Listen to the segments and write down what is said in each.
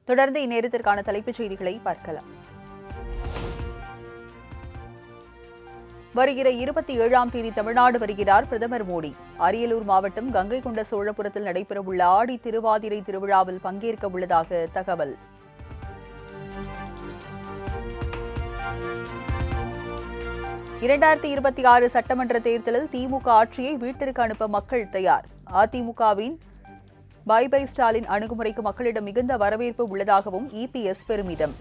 தொடர்ந்து இந்நேரத்திற்கான தலைப்புச் செய்திகளை பார்க்கலாம். வருகிற 27ஆம் தேதி தமிழ்நாடு வருகிறார் பிரதமர் மோடி. அரியலூர் மாவட்டம் கங்கை கொண்ட சோழபுரத்தில் நடைபெறவுள்ள ஆடி திருவாதிரை திருவிழாவில் பங்கேற்க உள்ளதாக தகவல். இரண்டாயிரத்தி 26 சட்டமன்ற தேர்தலில் திமுக ஆட்சியை வீட்டிற்கு அனுப்ப மக்கள் தயார். அதிமுகவின் பை பை ஸ்டாலின் அணுகுமுறைக்கு மக்களிடம் மிகுந்த வரவேற்பு உள்ளதாகவும் இபிஎஸ் பெருமிதம்.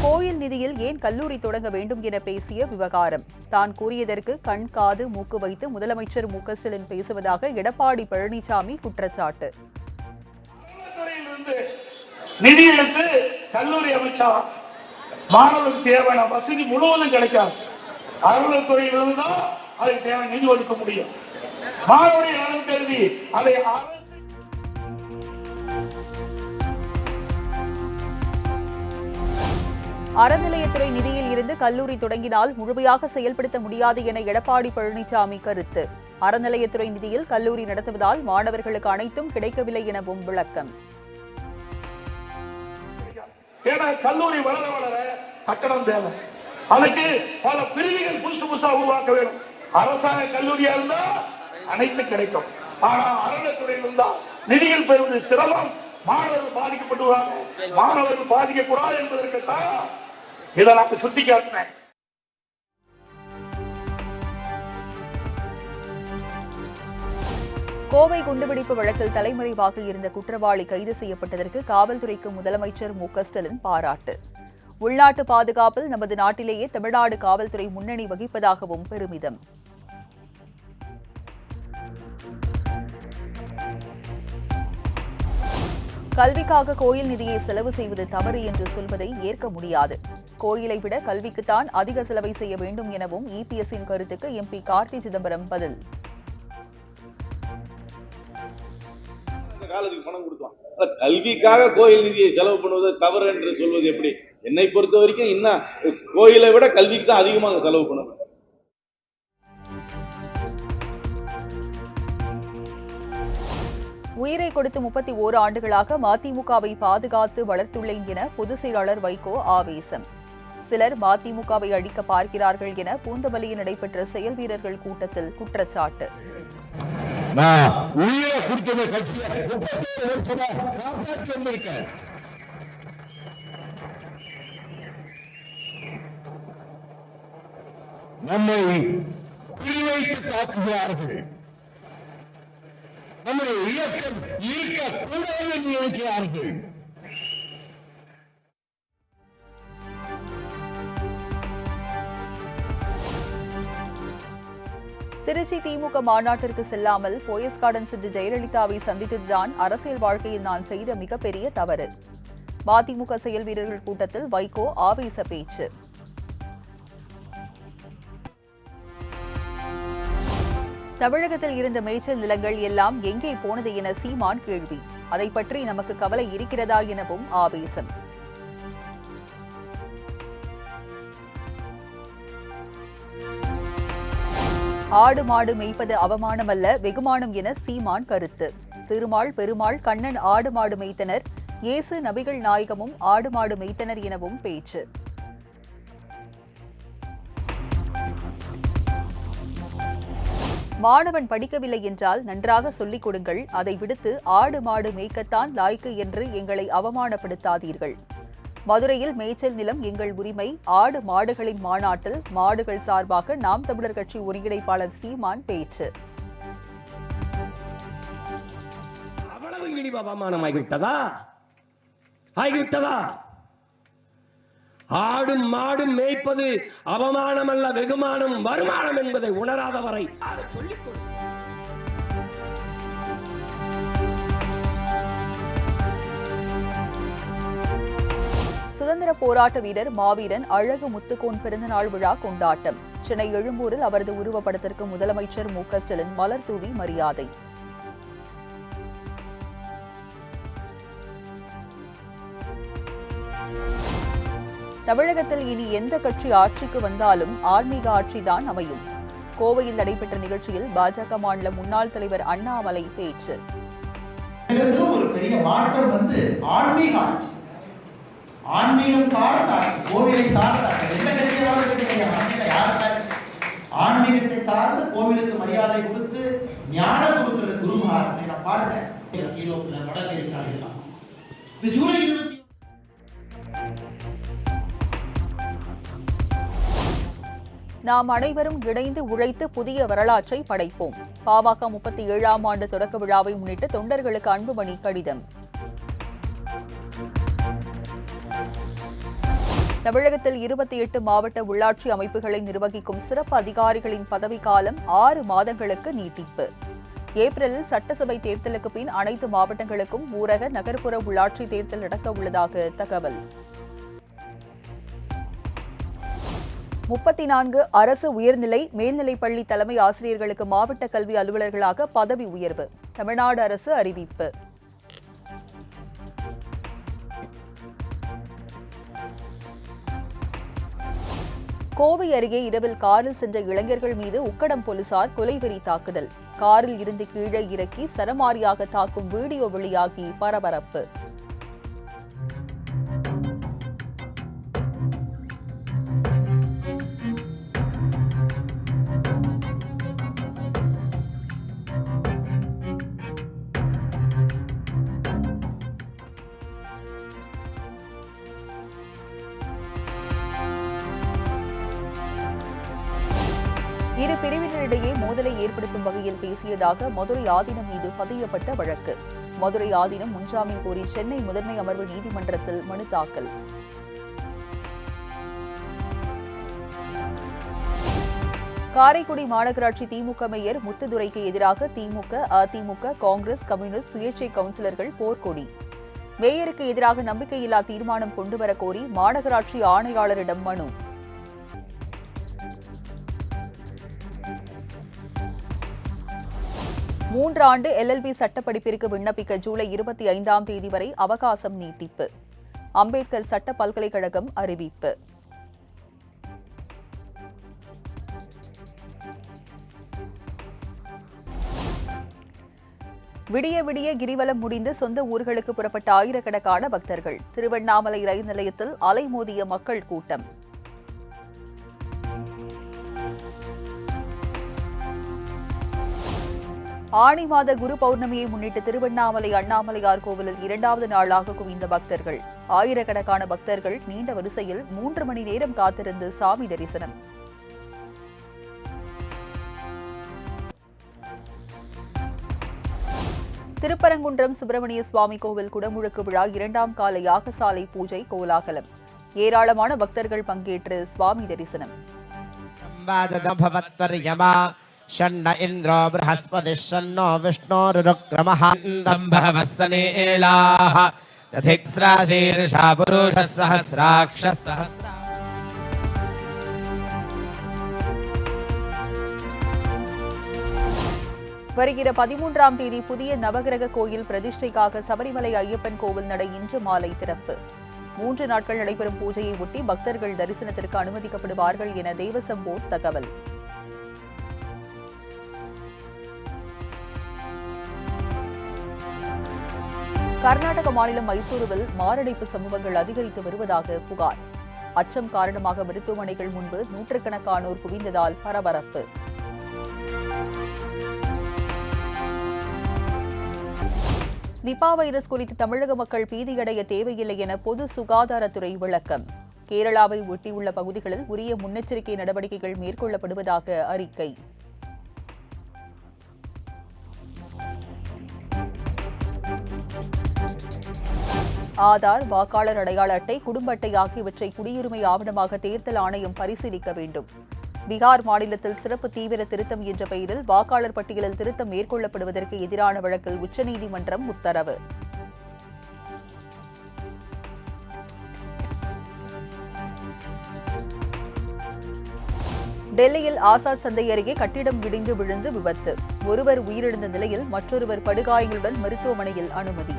கோயில் நிதியில் ஏன் கல்லூரி தொடங்க வேண்டும் என பேசிய விவகாரம். தான் கூறியதற்கு கண் காது மூக்கு வைத்து முதலமைச்சர் மு.க.ஸ்டாலின் பேசுவதாக எடப்பாடி பழனிசாமி குற்றச்சாட்டு. நிதி எடுத்து கல்லூரி அமைச்சா மாணவர்களுக்கு தேவையான வசதி முழுவதும் கிடைக்காது. அறநிலையத்துறையிலிருந்து தான் அதுக்கு தேவையான நிதி ஒதுக்க முடியும். மாணவருடைய நலன் கருதி அதை அறநிலையத்துறை நிதியில் இருந்து கல்லூரி தொடங்கினால் முழுமையாக செயல்படுத்த முடியாது என எடப்பாடி பழனிசாமி கருத்து. அறநிலையத்துறை நிதியில் கல்லூரி நடத்துவதால் மாணவர்களுக்கு அனைத்தும் கிடைக்கவில்லை எனவும் விளக்கம். கல்லூரி வளர வளர கட்டணம் தேவை. அதுக்கு பல பிரிவுகள் புதுசா உருவாக்க வேண்டும். அரசாங்க கல்லூரியா இருந்தா அனைத்து கிடைக்கும். ஆனா அறநிலையத்துறையில் இருந்தா நிதிகள் பெறுவது சிரமம். மாணவர்கள் பாதிக்கப்படுவாங்க. மாணவர்கள் பாதிக்க கூடாது என்பதற்குத்தான் இதை நான் சுட்டிக்காட்டினேன். கோவை குண்டுவெடிப்பு வழக்கில் தலைமறைவாக இருந்த குற்றவாளி கைது செய்யப்பட்டதற்கு காவல்துறைக்கு முதலமைச்சர் மு.க.ஸ்டாலின் பாராட்டு. உள்நாட்டு பாதுகாப்பில் நமது நாட்டிலேயே தமிழ்நாடு காவல்துறை முன்னணி வகிப்பதாகவும் பெருமிதம். கல்விக்காக கோயில் நிதியை செலவு செய்வது தவறு என்று சொல்வதை ஏற்க முடியாது. கோயிலை விட கல்விக்குத்தான் அதிக செலவை செய்ய வேண்டும் எனவும் இபிஎஸ்ஸின் கருத்துக்கு எம்பி கார்த்தி சிதம்பரம் பதில். கல்விக்காக கோயில் நிதியை செலவு பண்ணுவது தவறு என்று சொல்வது எப்படி? என்னை பொறுத்த வரைக்கும் இன்னும் கோயிலை விட கல்விக்கு தான் அதிகமாக செலவு பண்ணணும். உயிரை கொடுத்து 31 ஆண்டுகளாக மதிமுகவை பாதுகாத்து வளர்த்துள்ளேன் என பொதுச் செயலாளர் வைகோ ஆவேசம். சிலர் மதிமுகவை அழிக்க பார்க்கிறார்கள் என பூந்தமல்லியில் நடைபெற்ற செயல் வீரர்கள் கூட்டத்தில் குற்றச்சாட்டு. நம்மை குறிவைத்து தாக்குகிறார்கள். நம்முடைய இயக்கம் இருக்கக்கூடாது என்று நினைக்கிறார்கள். திருச்சி திமுக மாநாட்டிற்கு செல்லாமல் போயஸ் கார்டன் சென்று ஜெயலலிதாவை சந்தித்ததுதான் அரசியல் வாழ்க்கையில் நான் செய்த மிகப்பெரிய தவறு. மதிமுக செயல் வீரர்கள் கூட்டத்தில் வைகோ ஆவேச பேச்சு. தமிழகத்தில் இருந்த மேய்ச்சல் நிலங்கள் எல்லாம் எங்கே போனது என சீமான் கேள்வி. அதை பற்றி நமக்கு கவலை இருக்கிறதா எனவும் ஆவேசம். ஆடு மாடு மேய்ப்பது அவமானமல்ல, வெகுமானம் என சீமான் கருத்து. திருமால் பெருமாள் கண்ணன் ஆடு மாடு மேய்த்தனர், இயேசு நபிகள் நாயகமும் ஆடு மாடு மேய்த்தனர் எனவும் பேச்சு. மாணவன் படிக்கவில்லை என்றால் நன்றாக சொல்லிக் கொடுங்கள், அதை விடுத்து ஆடு மாடு மேய்க்கத்தான் லாய்க்கு என்று எங்களை அவமானப்படுத்தாதீர்கள். மதுரையில் மேய்ச்சல் நிலம் எங்கள் உரிமை, ஆடு மாடுகளின் மாநாட்டில் மாடுகள் சார்பாக நாம் தமிழர் கட்சி ஒருங்கிணைப்பாளர் சீமான் பேச்சு. அவ்வளவு இழிவு அவமானமாகிவிட்டதா? ஆகிவிட்டதா? ஆடும் மாடும் மேய்ப்பது அவமானம் அல்ல, வெகுமானம் வருமானம் என்பதை உணராதவரை சொல்லிக் கொடு. சுதந்திர போராட்ட வீரர் மாவீரன் அழகு முத்துக்கோன் பிறந்தநாள் விழா கொண்டாட்டம். சென்னை எழும்பூரில் அவரது உருவப்படத்திற்கு முதலமைச்சர் மு.க.ஸ்டாலின் மலர் தூவி மரியாதை. தமிழகத்தில் இனி எந்த கட்சி ஆட்சிக்கு வந்தாலும் ஆன்மீக ஆட்சிதான் அமையும். கோவையில் நடைபெற்ற நிகழ்ச்சியில் பாஜக மாநில முன்னாள் தலைவர் அண்ணாமலை பேச்சு. ஒரு பெரிய மாற்றம் ஆன்மீக ஆட்சி, ஆன்மீகம் சார்ந்த ஆட்சி, கோவிலை சார்ந்த எந்த ஆன்மீகத்தை சார்ந்து கோவிலுக்கு மரியாதை கொடுத்து ஞானம் கொடுக்கிற குருமார் பாருங்க. வட அமெரிக்காவில் எல்லாம் ஜூலை 20 நாம் அனைவரும் இணைந்து உழைத்து புதிய வரலாற்றை படைப்போம். பாமக 37ஆம் ஆண்டு தொடக்க விழாவை முன்னிட்டு தொண்டர்களுக்கு அன்புமணி கடிதம். தமிழகத்தில் 28 மாவட்ட உள்ளாட்சி அமைப்புகளை நிர்வகிக்கும் சிறப்பு அதிகாரிகளின் பதவிக்காலம் 6 மாதங்களுக்கு நீட்டிப்பு. ஏப்ரலில் சட்டசபை தேர்தலுக்கு பின் அனைத்து மாவட்டங்களுக்கும் ஊரக நகர்ப்புற உள்ளாட்சி தேர்தல் நடக்க உள்ளதாக தகவல். 34 அரசு உயர்நிலை மேல்நிலைப்பள்ளி தலைமை ஆசிரியர்களுக்கு மாவட்ட கல்வி அலுவலர்களாக பதவி உயர்வு தமிழ்நாடு அரசு அறிவிப்பு. கோவை அருகே இரவில் காரில் சென்ற இளைஞர்கள் மீது உக்கடம் போலீசார் கொலைவெறி தாக்குதல். காரில் இருந்து கீழே இறக்கி சரமாரியாக தாக்கும் வீடியோ வெளியாகி பரபரப்பு. இரு பிரிவினரிடையே மோதலை ஏற்படுத்தும் வகையில் பேசியதாக மதுரை ஆதீனம் மீது பதியப்பட்ட வழக்கு. மதுரை ஆதீனம் முன்ஜாமீன் கோரி சென்னை முதன்மை அமர்வு நீதிமன்றத்தில் மனு தாக்கல். காரைக்குடி மாநகராட்சி திமுக மேயர் முத்துதுரைக்கு எதிராக திமுக, அதிமுக, காங்கிரஸ், கம்யூனிஸ்ட், சுயேட்சை கவுன்சிலர்கள் போர்க்கொடி. மேயருக்கு எதிராக நம்பிக்கையில்லா தீர்மானம் கொண்டுவர கோரி மாநகராட்சி ஆணையாளரிடம் மனு. மூன்று ஆண்டு LLB சட்டப்படிப்பிற்கு விண்ணப்பிக்க ஜூலை 25ஆம் தேதி வரை அவகாசம் நீட்டிப்பு. அம்பேத்கர் சட்ட பல்கலைக்கழகம் அறிவிப்பு. விடிய விடிய கிரிவலம் முடிந்து சொந்த ஊர்களுக்கு புறப்பட்ட ஆயிரக்கணக்கான பக்தர்கள். திருவண்ணாமலை ரயில் நிலையத்தில் அலைமோதிய மக்கள் கூட்டம். ஆனி மாத குரு பௌர்ணமியை முன்னிட்டு திருவண்ணாமலை அண்ணாமலையார் கோவிலில் 2வது நாளாக குவிந்த பக்தர்கள். ஆயிரக்கணக்கான பக்தர்கள் நீண்ட வரிசையில் 3 மணி நேரம் காத்திருந்து சாமி தரிசனம். திருப்பரங்குன்றம் சுப்பிரமணிய சுவாமி கோவில் குடமுழுக்கு விழா 2ஆம் கால யாகசாலை பூஜை கோலாகலம். ஏராளமான பக்தர்கள் பங்கேற்று சுவாமி தரிசனம். षण्ण इन्द्रो बृहस्पतिः शन्नो विष्णोरुरुक्रमः बहवस्सनीलाः तथिक्स्राशीर्षा पुरुषः सहस्राक्षः सहस्रा. வருகிற 13ஆம் தேதி புதிய நவகிரக கோயில் பிரதிஷ்டைக்காக சபரிமலை ஐயப்பன் கோவில் நடை இன்று மாலை திறப்பு. 3 நாட்கள் நடைபெறும் பூஜையை ஒட்டி பக்தர்கள் தரிசனத்திற்கு அனுமதிக்கப்படுவார்கள் என தேவசம் போர்டு தகவல். கர்நாடக மாநிலம் மைசூருவில் மாரடைப்பு சம்பவங்கள் அதிகரித்து வருவதாக புகார். அச்சம் காரணமாக மருத்துவமனைகள் முன்பு நூற்றுக்கணக்கானோர் குவிந்ததால் பரபரப்பு. நிபா வைரஸ் குறித்து தமிழக மக்கள் பீதியடைய தேவையில்லை என பொது சுகாதாரத்துறை விளக்கம். கேரளாவை ஒட்டியுள்ள பகுதிகளில் உரிய முன்னெச்சரிக்கை நடவடிக்கைகள் மேற்கொள்ளப்படுவதாக அறிக்கை. ஆதார், வாக்காளர் அடையாள அட்டை, குடும்ப அட்டை ஆகியவற்றை குடியுரிமை ஆவணமாக தேர்தல் ஆணையம் பரிசீலிக்க வேண்டும். பீகார் மாநிலத்தில் சிறப்பு தீவிர திருத்தம் என்ற பெயரில் வாக்காளர் பட்டியலில் திருத்தம் மேற்கொள்ளப்படுவதற்கு எதிரான வழக்கில் உச்சநீதிமன்றம் உத்தரவு. டெல்லியில் ஆசாத் சந்தை அருகே கட்டிடம் இடிந்து விழுந்து விபத்து. ஒருவர் உயிரிழந்த நிலையில் மற்றொருவர் படுகாயங்களுடன் மருத்துவமனையில் அனுமதி.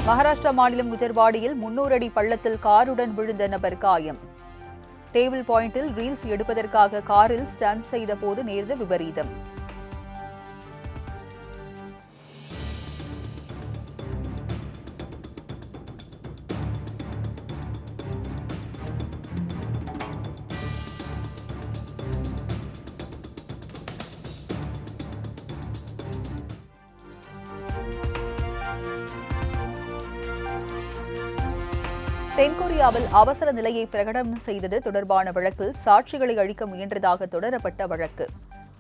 மகாராஷ்டிரா மாநிலம் குஜர்வாடியில் 300 அடி பள்ளத்தில் காருடன் விழுந்த நபர் காயம். டேபிள் பாயிண்டில் ரீல்ஸ் எடுப்பதற்காக காரில் ஸ்டாண்ட் செய்த போது நேர்ந்த விபரீதம். தென்கொரியாவில் அவசர நிலையை பிரகடனம் செய்தது தொடர்பான வழக்கில் சாட்சிகளை அழிக்க முயன்றதாக தொடரப்பட்ட வழக்கு.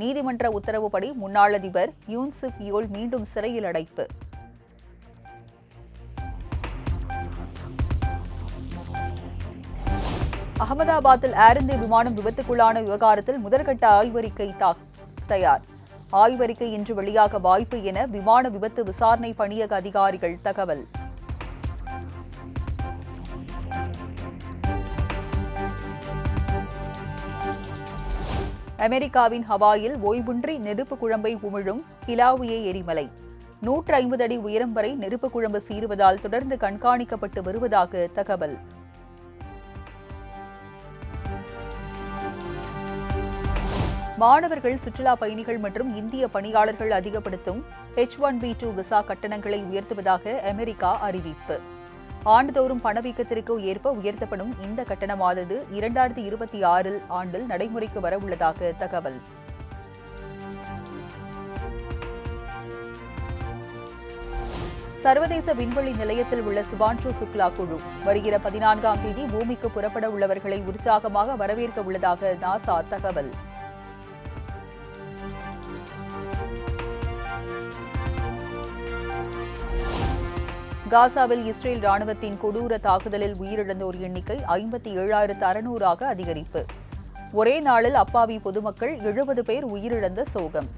நீதிமன்ற உத்தரவுப்படி முன்னாள் அதிபர் யூன் சுக் யோல் மீண்டும் சிறையில் அடைப்பு. அகமதாபாத்தில் ஏர் இந்தியா விமானம் விபத்துக்குள்ளான விவகாரத்தில் முதற்கட்ட ஆய்வறிக்கை தயார். ஆய்வறிக்கை இன்று வெளியாக வாய்ப்பு என விமான விபத்து விசாரணை பணியக அதிகாரிகள் தகவல். அமெரிக்காவின் ஹவாயில் ஓய்வின்றி நெருப்பு குழம்பை உமிழும் கிலாவுயே எரிமலை 150 அடி உயரம் வரை நெருப்பு குழம்பு சீறுவதால் தொடர்ந்து கண்காணிக்கப்பட்டு வருவதாக தகவல். மாணவர்கள், சுற்றுலா பயணிகள் மற்றும் இந்திய பணியாளர்கள் அதிகப்படுத்தும் H-1B2 விசா கட்டணங்களை உயர்த்துவதாக அமெரிக்கா அறிவிப்பு. ஆண்டுதோறும் பணவீக்கத்திற்கு ஏற்ப உயர்த்தப்படும் இந்த கட்டணமானது 2026 ஆண்டில் நடைமுறைக்கு வரவுள்ளதாக தகவல். சர்வதேச விண்வெளி நிலையத்தில் உள்ள சுபான்ஷு சுக்லா குழு வருகிற 14ஆம் தேதி பூமிக்கு புறப்பட உள்ளவர்களை உற்சாகமாக வரவேற்க உள்ளதாக நாசா தகவல். காசாவில் இஸ்ரேல் ராணுவத்தின் கொடூர தாக்குதலில் உயிரிழந்தோர் எண்ணிக்கை 57,600 அதிகரிப்பு. ஒரே நாளில் அப்பாவி பொதுமக்கள் 70 பேர் உயிரிழந்த சோகம்.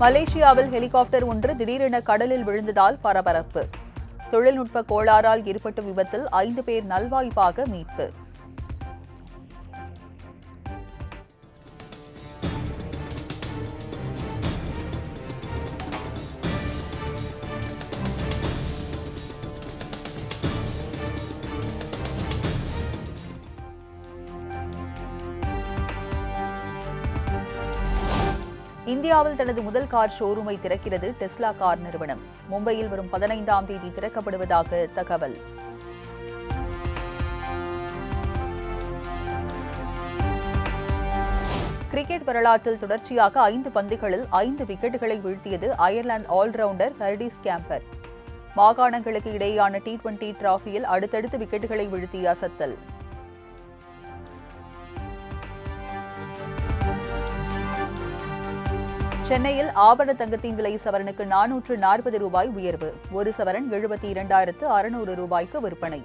மலேசியாவில் ஹெலிகாப்டர் ஒன்று திடீரென கடலில் விழுந்ததால் பரபரப்பு. தொழில்நுட்ப கோளாறால் ஏற்பட்ட விபத்தில் 5 பேர் நல்வாய்ப்பாக மீட்பு. இந்தியாவில் தனது முதல் கார் ஷோரூமை திறக்கிறது டெஸ்லா கார் நிறுவனம். மும்பையில் வரும் 15ஆம் தேதி திறக்கப்படுவதாக தகவல். கிரிக்கெட் வரலாற்றில் தொடர்ச்சியாக 5 பந்துகளில் 5 விக்கெட்டுகளை வீழ்த்தியது அயர்லாந்து ஆல்ரவுண்டர் கர்டிஸ் கேம்பர். மாகாணங்களுக்கு இடையேயான T20 டிராபியில் அடுத்தடுத்து விக்கெட்டுகளை வீழ்த்திய அசத்தல். சென்னையில் ஆபரண தங்கத்தின் விலை சவரனுக்கு 440 ரூபாய் உயர்வு. ஒரு சவரன் 72,600 ரூபாய்க்கு விற்பனை.